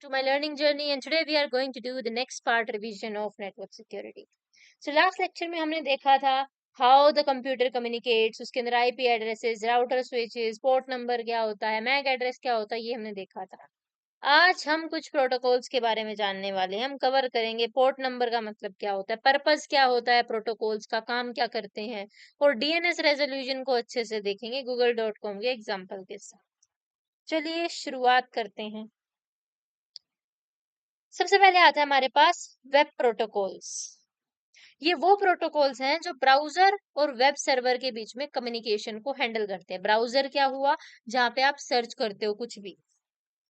to my learning journey, and today we are going to do the next part revision of network security. So last lecture में हमने देखा था how the computer communicates, उसके अंदर IP addresses, router switches, port number क्या होता है, MAC address क्या होता है, ये हमने देखा था। आज हम कुछ प्रोटोकॉल्स के बारे में जानने वाले हैं। हम कवर करेंगे पोर्ट नंबर का मतलब क्या होता है, पर्पस क्या होता है, प्रोटोकॉल्स का काम क्या करते हैं, और डीएनएस रेजोल्यूशन को अच्छे से देखेंगे google.com के एग्जाम्पल के साथ। चलिए शुरुआत करते हैं। सबसे पहले आता है हमारे पास वेब प्रोटोकॉल्स। ये वो प्रोटोकॉल्स हैं जो ब्राउजर और वेब सर्वर के बीच में कम्युनिकेशन को हैंडल करते हैं। ब्राउजर क्या हुआ, जहाँ पे आप सर्च करते हो कुछ भी,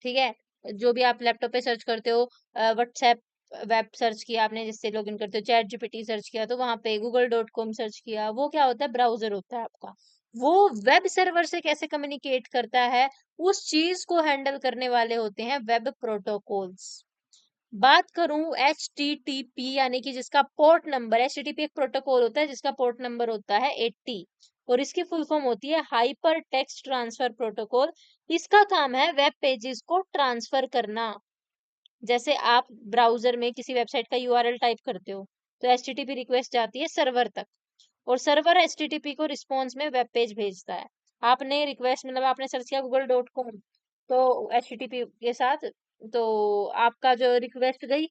ठीक है, जो भी आप लैपटॉप पे सर्च करते हो, व्हाट्सएप वेब सर्च किया आपने जिससे लॉगिन करते हो, चैट जीपीटी सर्च किया तो वहां पे google.com सर्च किया, वो क्या होता है, ब्राउजर होता है आपका। वो वेब सर्वर से कैसे कम्युनिकेट करता है, उस चीज को हैंडल करने वाले होते हैं वेब प्रोटोकॉल्स। बात करूं HTTP यानी कि जिसका पोर्ट नंबर, HTTP एक प्रोटोकॉल होता है जिसका पोर्ट नंबर होता है 80 और इसकी फुल फॉर्म होती है हाइपर टेक्स्ट ट्रांसफर प्रोटोकॉल। इसका काम है वेब पेजेस को ट्रांसफर करना। जैसे आप ब्राउजर में किसी वेबसाइट का यूआरएल टाइप करते हो तो HTTP रिक्वेस्ट जाती है सर्वर तक और सर्वर HTTP को रिस्पॉन्स में वेब पेज भेजता है। आपने रिक्वेस्ट मतलब आपने सर्च किया google.com तो HTTP के साथ, तो आपका जो रिक्वेस्ट गई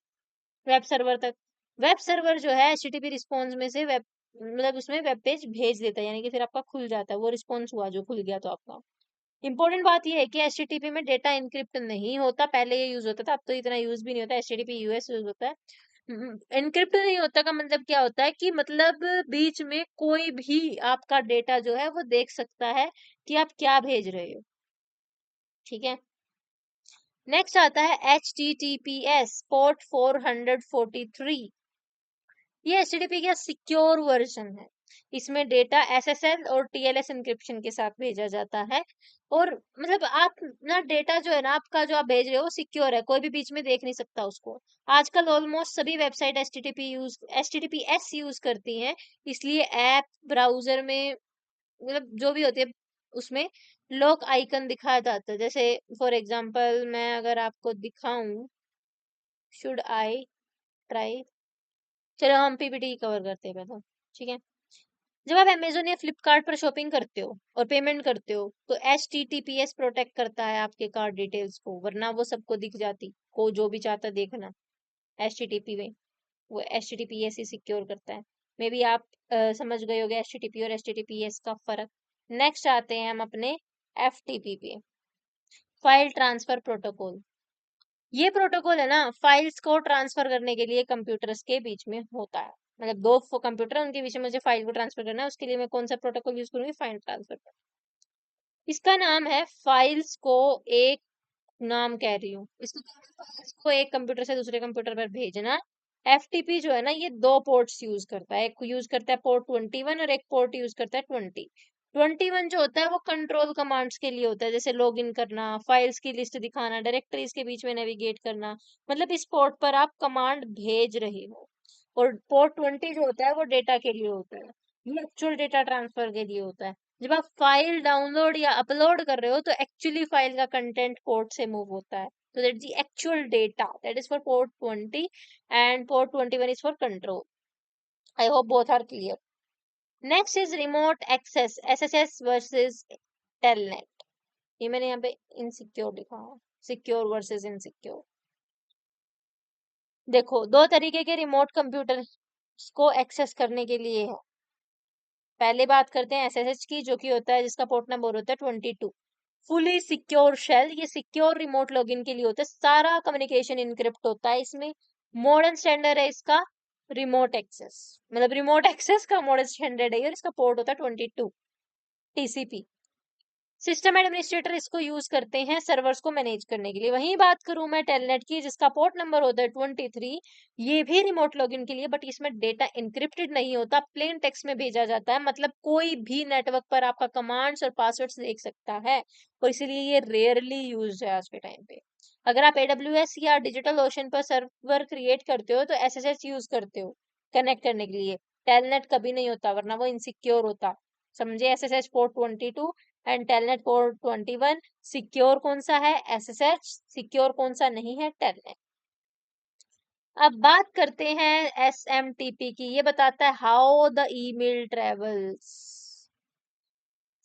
वेब सर्वर तक। वेब सर्वर जो है HTTP रिस्पॉन्स में से वेब मतलब उसमें वेब पेज भेज देता है, यानी कि फिर आपका खुल जाता है, वो रिस्पॉन्स हुआ जो खुल गया तो आपका। इंपॉर्टेंट बात ये है कि HTTP में डेटा इनक्रिप्ट नहीं होता, पहले ये यूज होता था, अब तो इतना यूज भी नहीं होता, HTTP यूएस यूज होता है। इनक्रिप्ट नहीं होता का मतलब क्या होता है कि मतलब बीच में कोई भी आपका डेटा जो है वो देख सकता है कि आप क्या भेज रहे हो, ठीक है। नेक्स्ट आता है HTTPS पोर्ट 443। ये HTTP का सिक्योर वर्जन है। इसमें डेटा SSL और TLS एन्क्रिप्शन के साथ भेजा जाता है और मतलब आप ना डेटा जो है ना आपका जो आप भेज रहे हो वो सिक्योर है, कोई भी बीच में देख नहीं सकता उसको। आजकल ऑलमोस्ट सभी वेबसाइट HTTPS यूज करती हैं, इसलिए ऐप ब्राउजर में मतलब जो भी होती है उसमें लॉक आइकन दिखाया जाता है। जैसे फॉर एग्जांपल मैं अगर आपको दिखाऊं, शुड आई ट्राई, चलो हम पीपीटी कवर करते हैं पहले, ठीक है। जब आप अमेजोन या फ्लिपकार्ट पर शॉपिंग करते हो और पेमेंट करते हो तो HTTPS प्रोटेक्ट करता है आपके कार्ड डिटेल्स को, वरना वो सबको दिख जाती, को जो भी चाहता देखना HTTP में, वो HTTPS ही सिक्योर करता है। मे बी आप समझ गए होगे HTTP और HTTPS का फर्क। नेक्स्ट आते हैं हम अपने FTP पे, फाइल ट्रांसफर प्रोटोकॉल। ये प्रोटोकॉल है ना फाइल्स को ट्रांसफर करने के लिए कंप्यूटर्स के बीच में होता है। मतलब दो कंप्यूटर है उनके बीच में मुझे फाइल को ट्रांसफर करना है, उसके लिए मैं कौन सा प्रोटोकॉल यूज करूंगी, फाइल ट्रांसफर। इसका नाम है फाइल्स को एक, नाम कह रही हूँ इसको, फाइल्स को एक कंप्यूटर से दूसरे कंप्यूटर पर भेजना। FTP जो है ना ये दो पोर्ट्स यूज करता है, एक यूज करता है पोर्ट 21 और एक पोर्ट यूज करता है 20। 21 जो होता है वो कंट्रोल कमांड्स के लिए होता है, जैसे लॉगिन करना, फाइल्स की लिस्ट दिखाना, डायरेक्टरीज के बीच में नेविगेट करना, मतलब इस पोर्ट पर आप कमांड भेज रहे हो। और पोर्ट 20 जो होता है वो डेटा के लिए होता है, ये एक्चुअल डेटा ट्रांसफर के लिए होता है। जब आप फाइल डाउनलोड या अपलोड कर रहे हो तो एक्चुअली फाइल का कंटेंट पोर्ट से मूव होता है, तो that the actual data that is for port 20 and port 21 is for control. I hope both are clear. Next is remote access SSS versus telnet. ये मैंने यहाँ पे इनसिक्योर लिखा है, सिक्योर वर्सेस इनसिक्योर। देखो दो तरीके के रिमोट कंप्यूटर को एक्सेस करने के लिए है। पहले बात करते हैं SSH की, जो कि होता है जिसका पोर्ट नंबर होता है 22। फुली सिक्योर शेल, ये सिक्योर रिमोट लॉगिन के लिए होता है, सारा कम्युनिकेशन इनक्रिप्ट होता है इसमें। मॉडर्न स्टैंडर्ड है इसका रिमोट एक्सेस, मतलब रिमोट एक्सेस का मॉडर्न स्टैंडर्ड है और इसका पोर्ट होता है 22 TCP। सिस्टम एडमिनिस्ट्रेटर इसको यूज करते हैं सर्वर्स को मैनेज करने के लिए। वहीं बात करूं मैं टेलनेट की, जिसका पोर्ट नंबर होता है 23, ये भी रिमोट लॉगिन के लिए, बट इसमें डेटा इंक्रिप्टेड नहीं होता, प्लेन टेक्स्ट में भेजा जाता है, मतलब कोई भी नेटवर्क पर आपका कमांड्स और पासवर्ड्स देख सकता है और इसीलिए ये रेयरली यूज है आज के टाइम पे। अगर आप AWS या डिजिटल ओशन पर सर्वर क्रिएट करते हो तो SSH यूज करते हो कनेक्ट करने के लिए, टेलनेट कभी नहीं होता, वरना वो इनसिक्योर होता। समझे, SSH port 22 and telnet port 21। Secure कौन सा है? SSH। सिक्योर कौन सा नहीं है? टेलनेट। अब बात करते हैं SMTP की। ये बताता है how the email travels.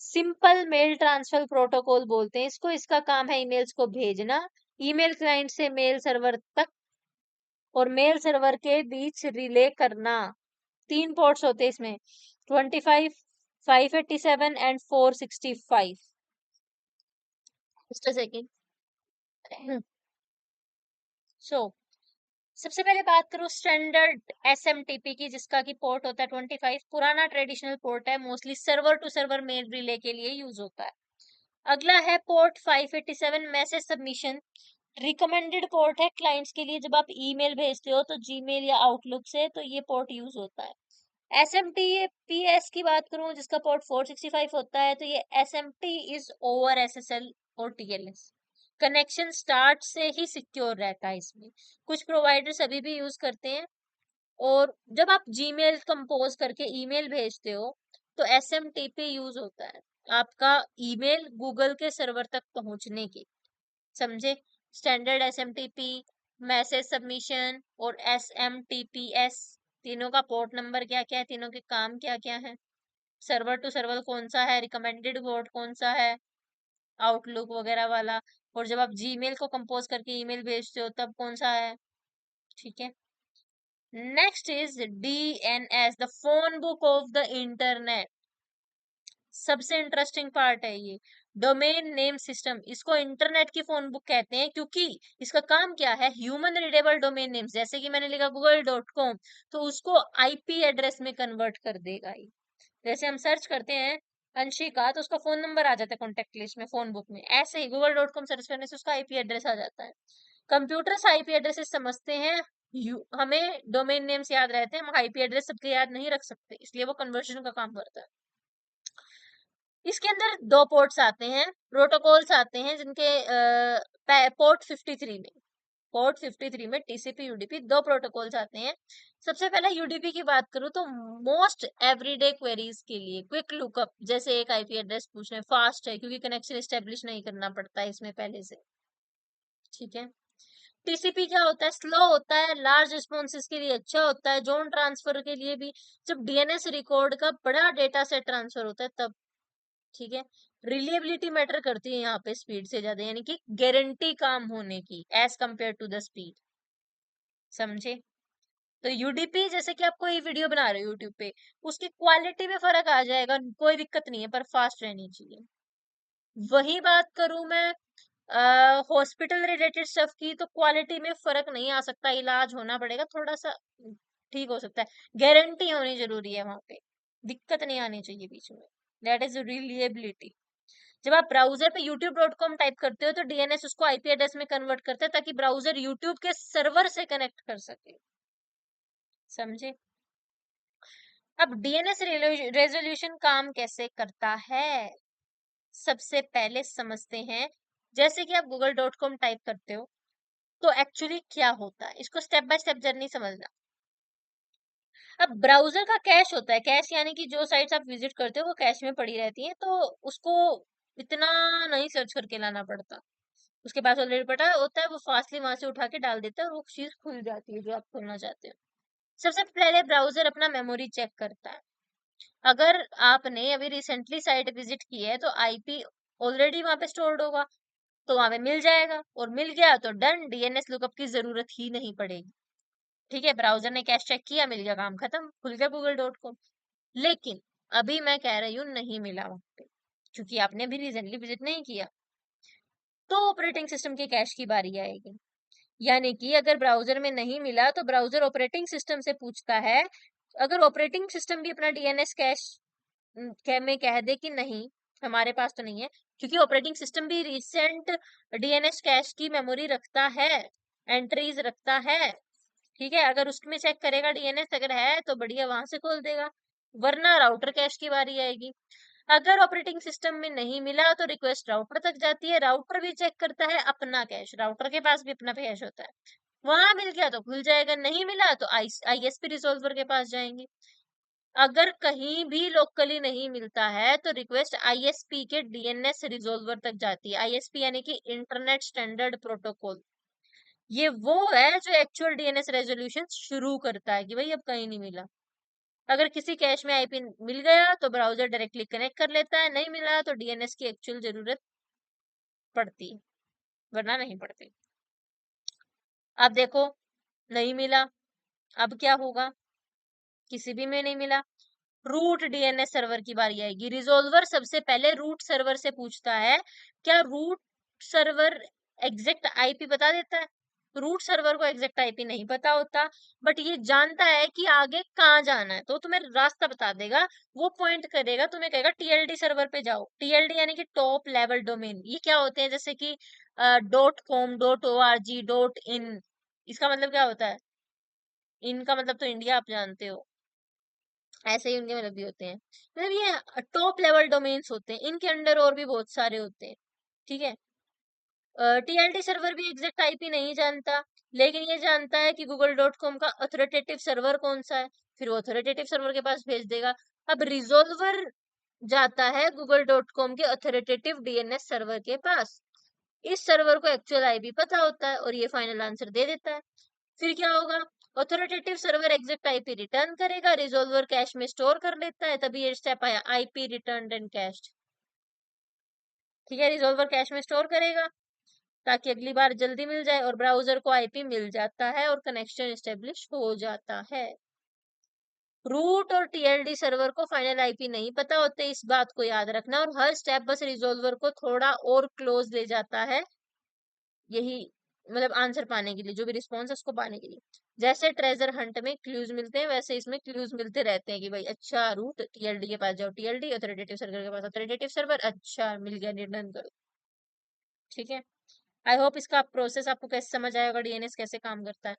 Simple mail transfer protocol बोलते हैं इसको। इसका काम है ईमेल्स को भेजना ईमेल क्लाइंट से मेल सर्वर तक और मेल सर्वर के बीच रिले करना। 3 पोर्ट्स होते हैं इसमें, 25, 587 and 465। Just a second. So सबसे पहले बात करूं स्टैंडर्ड SMTP की, जिसका की पोर्ट होता है 25। पुराना ट्रेडिशनल पोर्ट है, mostly server to server mail relay के लिए यूज होता है। अगला है port 587 message submission. Recommended port है क्लाइंट्स के लिए, जब आप ईमेल भेजते हो तो जीमेल या आउटलुक से, तो ये पोर्ट यूज होता है। SMTPS की बात करूं जिसका पोर्ट 465 होता है, तो ये SMT इज ओवर SSL और TLS। कनेक्शन स्टार्ट से ही सिक्योर रहता है इसमें। कुछ प्रोवाइडर्स अभी भी यूज करते हैं। और जब आप जीमेल कंपोज करके ईमेल भेजते हो तो SMTP यूज होता है आपका ईमेल गूगल के सर्वर तक पहुंचने के। समझे? स्टैंडर्ड SMTP, मैसेज सबमिशन और SMTPS, तीनों का पोर्ट नंबर क्या क्या है, तीनों के काम क्या क्या है, सर्वर टू सर्वर कौन सा है, रिकमेंडेड पोर्ट कौन सा है, आउटलुक वगैरह वाला, और जब आप जीमेल को कंपोज करके ईमेल भेजते हो तब कौन सा है। ठीक है। Next is DNS, the phone book of the internet. सबसे इंटरेस्टिंग पार्ट है ये, डोमेन नेम सिस्टम। इसको इंटरनेट की फोन बुक कहते हैं क्योंकि इसका काम क्या है, ह्यूमन रीडेबल डोमेन नेम्स, जैसे कि मैंने लिखा google.com, तो उसको IP एड्रेस में कन्वर्ट कर देगा ये। जैसे हम सर्च करते हैं अंशिका तो उसका फोन नंबर आ जाता है कॉन्टेक्ट लिस्ट में, फोन बुक में, ऐसे ही google.com सर्च करने से उसका IP एड्रेस आ जाता है। कंप्यूटर्स IP एड्रेसेस समझते हैं, हमें डोमेन नेम्स याद रहते हैं, हम IP एड्रेस सबके याद नहीं रख सकते, इसलिए वो कन्वर्जन का काम करता है। इसके अंदर 2 पोर्ट्स आते हैं, प्रोटोकॉल्स आते हैं, जिनके पोर्ट 53 में, पोर्ट 53 में TCP UDP 2 प्रोटोकॉल्स आते हैं। सबसे पहले UDP की बात करूं तो मोस्ट एवरीडे क्वेरीज के लिए क्विक लुकअप, जैसे एक IP एड्रेस पूछना है, फास्ट है क्योंकि कनेक्शन एस्टेब्लिश नहीं करना पड़ता है इसमें पहले से। ठीक है। TCP क्या होता है, स्लो होता है, लार्ज रिस्पॉन्सेज के लिए अच्छा होता है, जोन ट्रांसफर के लिए भी, जब DNS रिकॉर्ड का बड़ा डेटा सेट ट्रांसफर होता है तब। ठीक है। रिलिएबिलिटी मैटर करती है यहाँ पे स्पीड से ज्यादा, यानी कि गारंटी काम होने की as compare to the speed. समझे? तो UDP, जैसे कि आप कोई वीडियो बना रहे हो यूट्यूब पे, उसकी क्वालिटी में फर्क आ जाएगा, कोई दिक्कत नहीं है, पर फास्ट रहनी चाहिए। वही बात करूं मैं हॉस्पिटल रिलेटेड स्टफ की, तो क्वालिटी में फर्क नहीं आ सकता, इलाज होना पड़ेगा थोड़ा सा, ठीक हो सकता है, गारंटी होनी जरूरी है वहां पे, दिक्कत नहीं आनी चाहिए बीच में, दैट इज रिलिएबिलिटी। जब आप ब्राउजर पे youtube.com टाइप करते हो तो DNS उसको IP एड्रेस में कन्वर्ट करता है ताकि ब्राउजर YouTube के सर्वर से कनेक्ट कर सके। समझे? अब DNS रेजोल्यूशन काम कैसे करता है, सबसे पहले समझते हैं। जैसे कि आप google.com टाइप करते हो तो एक्चुअली क्या होता है, इसको स्टेप बाय स्टेप जर्नी समझना। अब ब्राउजर का कैश होता है, कैश यानी कि जो साइट्स आप विजिट करते हो वो कैश में पड़ी रहती हैं, तो उसको इतना नहीं सर्च करके लाना पड़ता, उसके पास ऑलरेडी पड़ा होता है, वो फास्टली वहां से उठा के डाल देता है और वो चीज खुल जाती है जो आप खोलना चाहते हो। सबसे पहले ब्राउजर अपना मेमोरी चेक करता है। अगर आपने अभी रिसेंटली साइट विजिट की है तो IP ऑलरेडी वहां पे स्टोर्ड होगा, तो वहां पे मिल जाएगा, और मिल गया तो डन, DNS लुकअप की जरूरत ही नहीं पड़ेगी। ठीक है, ब्राउजर ने कैश चेक किया, मिल गया, काम खत्म, खुल गया google.com। लेकिन अभी मैं कह रही हूँ नहीं मिला वहां पे, क्योंकि आपने भी रिसेंटली विजिट नहीं किया, तो ऑपरेटिंग सिस्टम के कैश की बारी आएगी। यानी कि अगर ब्राउजर में नहीं मिला तो ब्राउजर ऑपरेटिंग सिस्टम से पूछता है। अगर ऑपरेटिंग सिस्टम भी अपना DNS कैश में कह दे कि नहीं हमारे पास तो नहीं है, क्योंकि ऑपरेटिंग सिस्टम भी रिसेंट DNS कैश की मेमोरी रखता है, एंट्रीज रखता है। ठीक है, अगर उसमें चेक करेगा DNS अगर है तो बढ़िया, वहां से खोल देगा, वरना राउटर कैश की बारी आएगी। अगर ऑपरेटिंग सिस्टम में नहीं मिला तो रिक्वेस्ट राउटर तक जाती है, राउटर भी चेक करता है अपना कैश, राउटर के पास भी अपना कैश होता है, वहां मिल गया तो खुल जाएगा, नहीं मिला तो ISP रिजोल्वर के पास जाएंगे। अगर कहीं भी लोकली नहीं मिलता है तो रिक्वेस्ट आईएसपी के डीएनएस रिजोल्वर तक जाती है। आईएसपी यानी कि इंटरनेट स्टैंडर्ड प्रोटोकॉल। ये वो है जो एक्चुअल डीएनएस रेजोल्यूशन शुरू करता है कि भाई अब कहीं नहीं मिला। अगर किसी कैश में आईपी मिल गया तो ब्राउजर डायरेक्टली कनेक्ट कर लेता है, नहीं मिला तो डीएनएस की एक्चुअल जरूरत पड़ती है, वरना नहीं पड़ती। अब देखो नहीं मिला, अब क्या होगा? किसी भी में नहीं मिला, रूट डीएनएस सर्वर की बारी आएगी। रिजोल्वर सबसे पहले रूट सर्वर से पूछता है, क्या रूट सर्वर एग्जैक्ट आईपी बता देता है? रूट सर्वर को एग्जैक्ट आईपी नहीं पता होता, बट ये जानता है कि आगे कहाँ जाना है, तो तुम्हें रास्ता बता देगा। वो पॉइंट करेगा, तुम्हें कहेगा टीएलडी सर्वर पे जाओ। टीएलडी यानी कि टॉप लेवल डोमेन। ये क्या होते हैं? जैसे कि .com, .org, .in। इसका मतलब क्या होता है? इनका मतलब तो इंडिया आप जानते हो, ऐसे ही उनके मतलब भी होते हैं। मतलब ये टॉप लेवल डोमेन्स होते हैं, इनके अंडर और भी बहुत सारे होते हैं। ठीक है। टीएलडी सर्वर भी एग्जैक्ट आईपी नहीं जानता, लेकिन ये जानता है कि google.com का अथॉरिटेटिव सर्वर कौन सा है, फिर वो अथॉरिटेटिव सर्वर के पास भेज देगा। अब रिजोल्वर जाता है google.com के अथॉरिटेटिव डीएनएस सर्वर के पास। इस सर्वर को एक्चुअल आईपी पता होता है और ये फाइनल आंसर दे देता है। फिर क्या होगा? Authoritative server exact IP return करेगा, रिजोल्वर कैश में स्टोर कर लेता है, तभी ये स्टेप आया आईपी रिटर्न एंड कैश। ठीक है, रिजोल्वर कैश में स्टोर करेगा ताकि अगली बार जल्दी मिल जाए, और ब्राउजर को आईपी मिल जाता है और कनेक्शन एस्टेब्लिश हो जाता है। रूट और टीएलडी सर्वर को फाइनल आईपी नहीं पता होते, इस बात को याद रखना, और हर स्टेप बस रिजोल्वर को थोड़ा और क्लोज ले जाता है, यही मतलब आंसर पाने के लिए, जो भी रिस्पॉन्स है उसको पाने के लिए। जैसे ट्रेजर हंट में क्लूज मिलते हैं, वैसे इसमें क्लूज मिलते रहते हैं कि भाई अच्छा रूट टीएलडी के पास जाओ, टीएलडी अथॉरिटेटिव सर्वर के पास, अथॉरिटेटिव सर्वर, अच्छा मिल गया, रिटर्न करो। ठीक है। आई होप इसका प्रोसेस आपको कैसे समझ आएगा, डीएनएस कैसे काम करता है।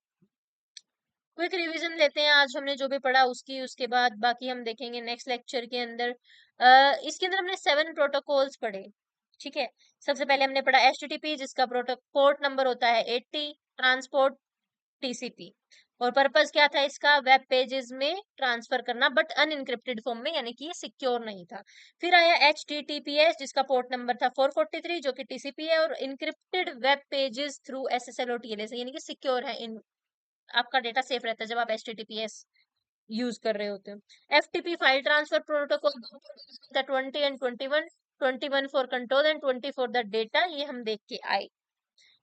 क्विक रिवीजन लेते हैं आज हमने जो भी पढ़ा उसकी, उसके बाद बाकी हम देखेंगे नेक्स्ट लेक्चर के अंदर। इसके अंदर हमने 7 प्रोटोकॉल्स पढ़े। ठीक है। सबसे पहले हमने पढ़ा एचटीटीपी, जिसका पोर्ट नंबर होता है 80, ट्रांसपोर्ट टीसीपी। और पर्पस क्या था इसका? वेब पेजेस में ट्रांसफर करना, बट अनइनक्रिप्टेड फॉर्म में, यानी कि ये सिक्योर नहीं था। फिर आया एचटीटीपीएस, जिसका पोर्ट नंबर था 443, जो कि टीसीपी है, और encrypted web pages through SSL और टीएलएस, यानी कि सिक्योर है, इन आपका डेटा सेफ रहता है जब आप एचटीटीपीएस यूज कर रहे होते हो। FTP file transfer protocol 20 and 21, 21 for control and 20 for the data, ये हम देख के आए।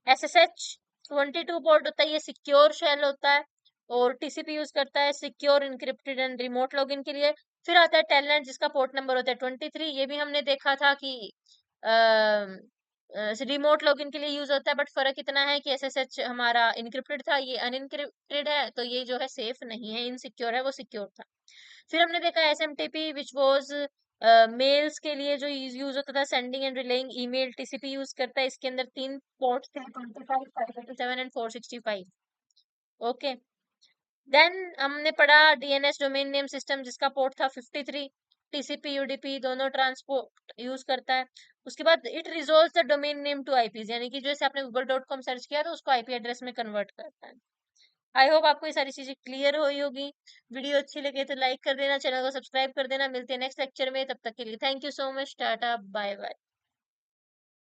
एसएसएच 22 पोर्ट होता है, ये सिक्योर शेल होता है, और टीसीपी यूज करता है secure encrypted and remote login के लिए। फिर आता है टेलनेट, जिसका पोर्ट नंबर होता है 23, ये भी हमने देखा था कि रिमोट लॉगिन के लिए यूज होता है, बट फर्क इतना है कि एसएसएच हमारा इनक्रिप्टेड था, ये अनइनक्रिप्टेड है, तो ये जो है सेफ नहीं है, इनसिक्योर है, वो सिक्योर था। फिर हमने देखा एसएमटीपी, विच वाज मेल्स के लिए जो यूज होता था, sending end relying email, TCP use करता है, इसके अंदर 3 पोर्ट थे, 25, 587 एंड 465। ओके। देन हमने पढ़ा डीएनएस डोमेन नेम सिस्टम, जिसका पोर्ट था 53, टीसीपी यूडीपी दोनों ट्रांसपोर्ट यूज करता है। उसके बाद it resolves the domain name to IPs, यानी कि जैसे आपने google.com सर्च किया तो उसको आईपी एड्रेस में कन्वर्ट करता है। आई होप आपको ये सारी चीजें क्लियर हुई होगी। वीडियो अच्छी लगे तो लाइक कर देना, चैनल को सब्सक्राइब कर देना। मिलते हैं नेक्स्ट लेक्चर में, तब तक के लिए thank you so much, tata bye bye.